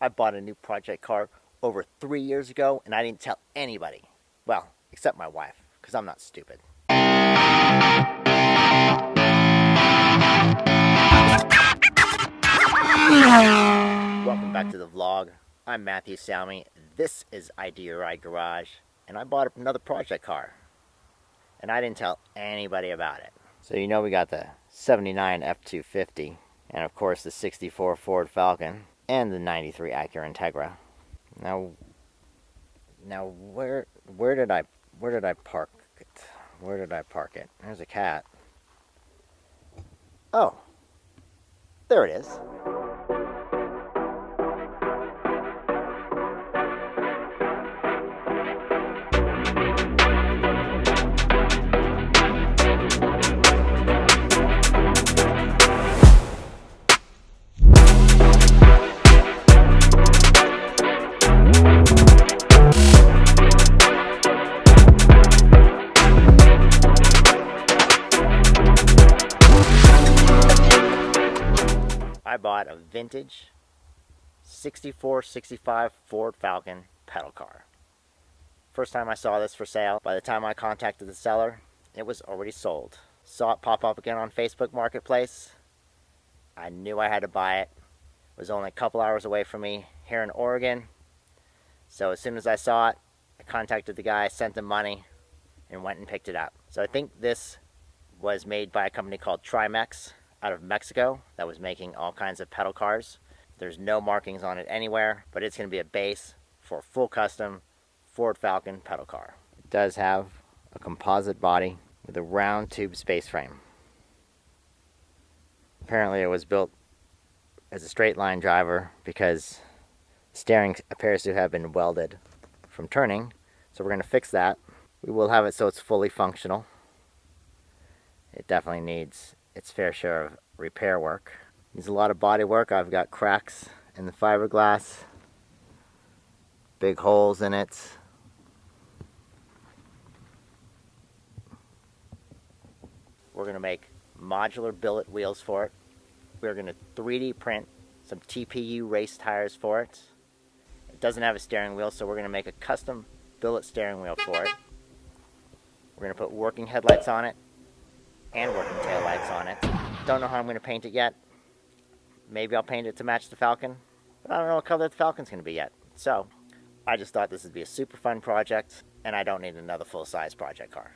I bought a new project car over 3 years ago and I didn't tell anybody. Well, except my wife, because I'm not stupid. Welcome back to the vlog. I'm Matthew Salmi. This is Idea Ride Garage, and I bought another project car. And I didn't tell anybody about it. So you know we got the 79 F250, and of course the 64 Ford Falcon, and the 93 Acura Integra. Now where did I park it? Where did I park it? There's a cat. Oh, there it is. I bought a vintage 64-65 Ford Falcon pedal car. First time I saw this for sale, by the time I contacted the seller, it was already sold. Saw it pop up again on Facebook Marketplace. I knew I had to buy it. It was only a couple hours away from me here in Oregon. So as soon as I saw it, I contacted the guy, sent him money, and went and picked it up. So I think this was made by a company called Trimex out of Mexico that was making all kinds of pedal cars. There's no markings on it anywhere, but it's going to be a base for a full custom Ford Falcon pedal car. It does have a composite body with a round tube space frame. Apparently it was built as a straight line driver because the steering appears to have been welded from turning, so we're going to fix that. We will have it so it's fully functional. It definitely needs its fair share of repair work. Needs a lot of body work. I've got cracks in the fiberglass, big holes in it. We're going to make modular billet wheels for it. We're going to 3D print some TPU race tires for it. It doesn't have a steering wheel, so we're going to make a custom billet steering wheel for it. We're going to put working headlights on it and working taillights on it. Don't know how I'm going to paint it yet. Maybe I'll paint it to match the Falcon, but I don't know what color the Falcon's going to be yet. So I just thought this would be a super fun project, and I don't need another full-size project car.